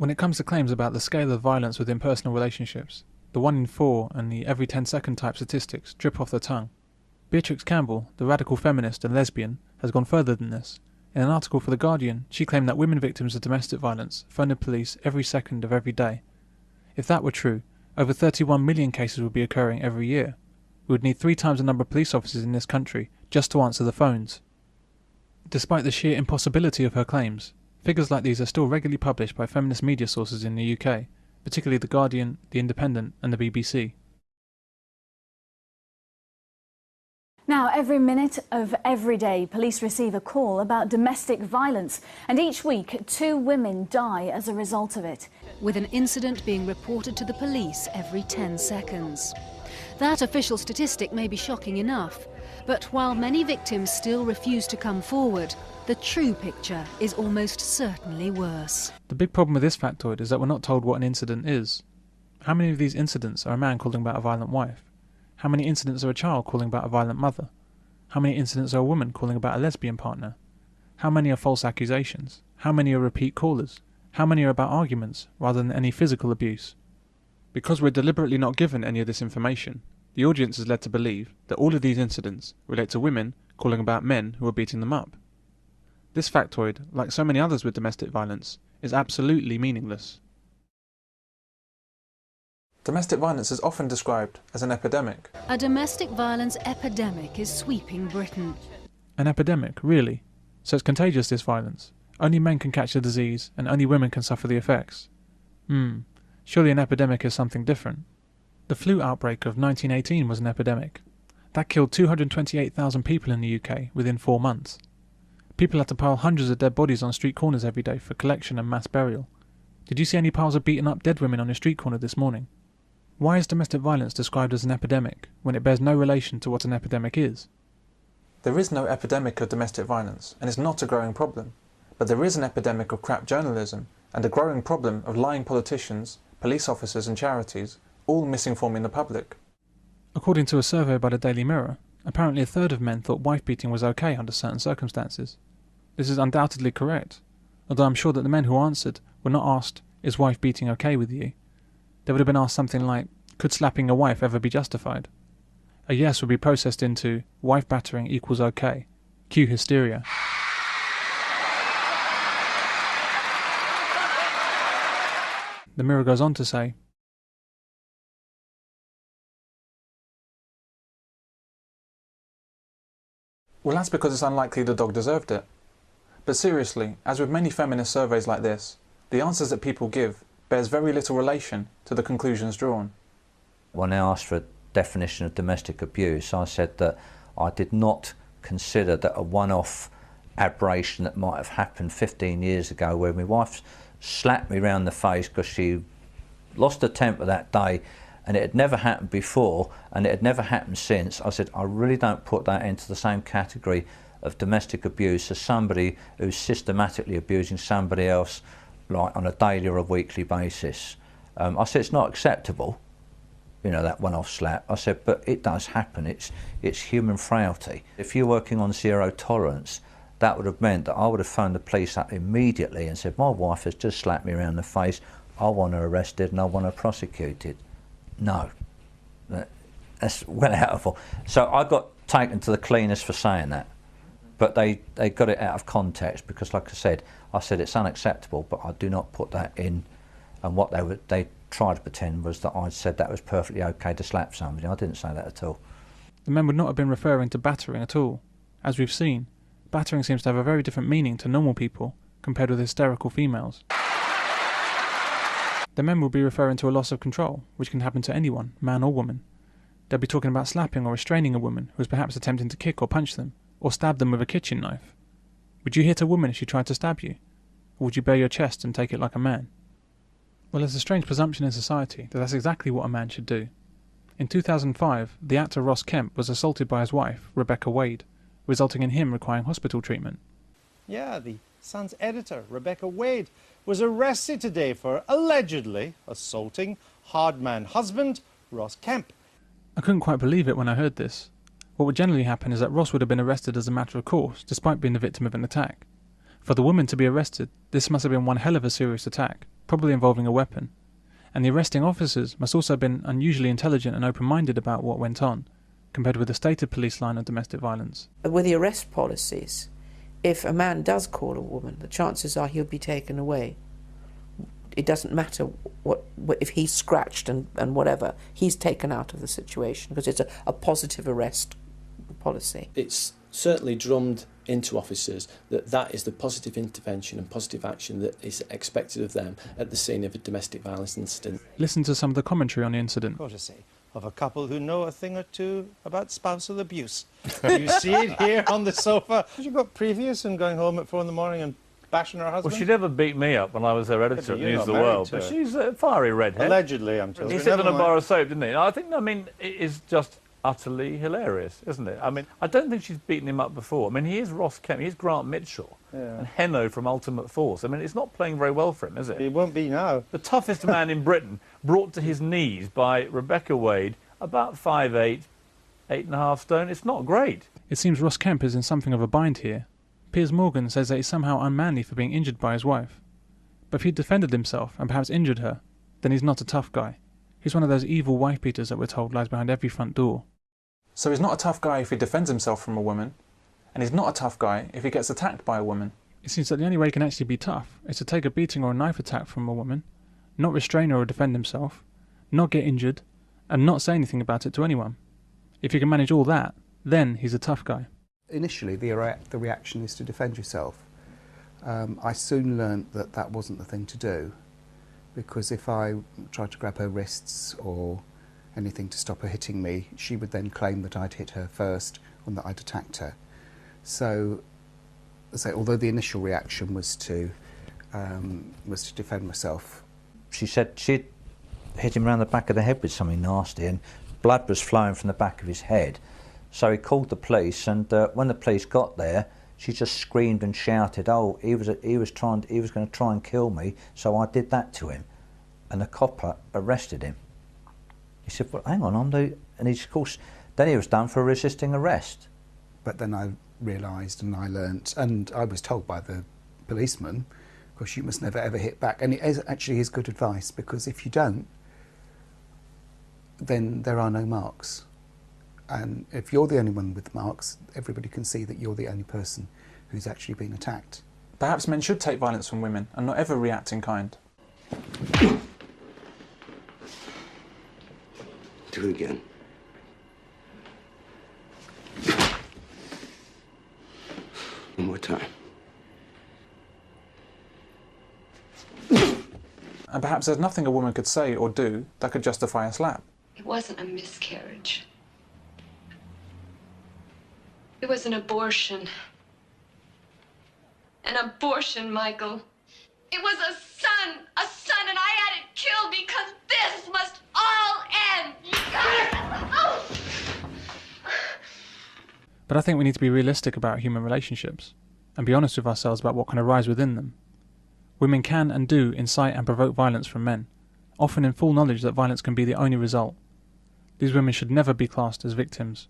When it comes to claims about the scale of violence within personal relationships, the 1 in 4 and the every 10-second type statistics drip off the tongue. Beatrix Campbell, the radical feminist and lesbian, has gone further than this. In an article for The Guardian, she claimed that women victims of domestic violence phone the police every second of every day. If that were true, over 31 million cases would be occurring every year. We would need 3 times the number of police officers in this country just to answer the phones. Despite the sheer impossibility of her claims, figures like these are still regularly published by feminist media sources in the UK, particularly The Guardian, The Independent and the BBC. Now, every minute of every day, police receive a call about domestic violence, and each week 2 women die as a result of it. With an incident being reported to the police every 10 seconds. That official statistic may be shocking enough, but while many victims still refuse to come forward, the true picture is almost certainly worse. The big problem with this factoid is that we're not told what an incident is. How many of these incidents are a man calling about a violent wife? How many incidents are a child calling about a violent mother? How many incidents are a woman calling about a lesbian partner? How many are false accusations? How many are repeat callers? How many are about arguments rather than any physical abuse? Because we're deliberately not given any of this information, the audience is led to believe that all of these incidents relate to women calling about men who are beating them up. This factoid, like so many others with domestic violence, is absolutely meaningless. Domestic violence is often described as an epidemic. A domestic violence epidemic is sweeping Britain. An epidemic, really? So it's contagious, this violence? Only men can catch the disease and only women can suffer the effects? Surely an epidemic is something different. The flu outbreak of 1918 was an epidemic. That killed 228,000 people in the UK within 4 months. People had to pile hundreds of dead bodies on street corners every day for collection and mass burial. Did you see any piles of beaten up dead women on your street corner this morning? Why is domestic violence described as an epidemic when it bears no relation to what an epidemic is? There is no epidemic of domestic violence, and it's not a growing problem. But there is an epidemic of crap journalism and a growing problem of lying politicians, police officers and charities, all misinforming the public. According to a survey by the Daily Mirror, apparently 1/3 of men thought wife beating was okay under certain circumstances. This is undoubtedly correct, although I'm sure that the men who answered were not asked, "Is wife beating okay with you?" They would have been asked something like, "Could slapping a wife ever be justified?" A yes would be processed into, "Wife battering equals okay." Cue hysteria. The Mirror goes on to say, "Well, that's because it's unlikely the dog deserved it. But seriously, as with many feminist surveys like this, the answers that people give bears very little relation to the conclusions drawn." When I asked for a definition of domestic abuse, I said that I did not consider that a one-off aberration that might have happened 15 years ago where my wife slapped me round the face because she lost her temper that day, and it had never happened before and it had never happened since. I said, I really don't put that into the same category of domestic abuse as somebody who's systematically abusing somebody else like on a daily or a weekly basis. I said, it's not acceptable, you know, that one-off slap. I said, but it does happen. It's human frailty. If you're working on zero tolerance, that would have meant that I would have phoned the police up immediately and said, my wife has just slapped me around the face, I want her arrested and I want her prosecuted. No, that's well out of all. So I got taken to the cleaners for saying that, but they got it out of context because, like I said it's unacceptable, but I do not put that in. And what they tried to pretend was that I said that was perfectly okay to slap somebody. I didn't say that at all. The men would not have been referring to battering at all. As we've seen, battering seems to have a very different meaning to normal people compared with hysterical females. The men will be referring to a loss of control, which can happen to anyone, man or woman. They'll be talking about slapping or restraining a woman who is perhaps attempting to kick or punch them, or stab them with a kitchen knife. Would you hit a woman if she tried to stab you? Or would you bare your chest and take it like a man? Well, there's a strange presumption in society that that's exactly what a man should do. In 2005, the actor Ross Kemp was assaulted by his wife, Rebecca Wade, resulting in him requiring hospital treatment. Yeah, the Sun's editor, Rebecca Wade, was arrested today for allegedly assaulting hardman husband Ross Kemp. I couldn't quite believe it when I heard this. What would generally happen is that Ross would have been arrested as a matter of course, despite being the victim of an attack. For the woman to be arrested, this must have been one hell of a serious attack, probably involving a weapon, and the arresting officers must also have been unusually intelligent and open-minded about what went on, compared with the stated police line of domestic violence. With the arrest policies, if a man does call a woman, the chances are he'll be taken away. It doesn't matter what if he's scratched and whatever, he's taken out of the situation because it's a positive arrest policy. It's certainly drummed into officers that is the positive intervention and positive action that is expected of them at the scene of a domestic violence incident. Listen to some of the commentary on the incident. Courtesy of a couple who know a thing or two about spousal abuse. You see it here on the sofa. Has she got previous and going home at 4 in the morning and bashing her husband? Well, she never beat me up when I was her editor at you're News not of the married World, to but her. she's a fiery redhead. Allegedly, I'm told. He But said on never a bar mind. of soap, didn't he? I mean, it is just utterly hilarious, isn't it? I mean, I don't think she's beaten him up before. I mean, he is Ross Kemp, he's Grant Mitchell, and Henno from Ultimate Force. I mean, it's not playing very well for him, is it? He won't be now. The toughest man in Britain, brought to his knees by Rebecca Wade, about 5'8", 8.5 stone. It's not great. It seems Ross Kemp is in something of a bind here. Piers Morgan says that he's somehow unmanly for being injured by his wife. But if he'd defended himself and perhaps injured her, then he's not a tough guy. He's one of those evil wife beaters that we're told lies behind every front door. So he's not a tough guy if he defends himself from a woman, and he's not a tough guy if he gets attacked by a woman. It seems that the only way he can actually be tough is to take a beating or a knife attack from a woman, not restrain her or defend himself, not get injured, and not say anything about it to anyone. If he can manage all that, then he's a tough guy. Initially, the reaction is to defend yourself. I soon learnt that that wasn't the thing to do, because if I tried to grab her wrists or anything to stop her hitting me, she would then claim that I'd hit her first and that I'd attacked her. So although the initial reaction was to defend myself. She said she'd hit him around the back of the head with something nasty, and blood was flowing from the back of his head. So he called the police, and when the police got there, she just screamed and shouted, "Oh, he was going to try and kill me, so I did that to him." And the copper arrested him. He said, "Well, hang on, and he's, of course, then he was done for resisting arrest." But then I realised and I learnt, and I was told by the policeman, because you must never ever hit back. And it is actually his good advice, because if you don't, then there are no marks. And if you're the only one with marks, everybody can see that you're the only person who's actually been attacked. Perhaps men should take violence from women and not ever react in kind. Do it again. One more time. And perhaps there's nothing a woman could say or do that could justify a slap. It wasn't a miscarriage. It was an abortion. An abortion, Michael. It was a son, and I had it killed because this must all end. But I think we need to be realistic about human relationships and be honest with ourselves about what can arise within them. Women can and do incite and provoke violence from men, often in full knowledge that violence can be the only result. These women should never be classed as victims.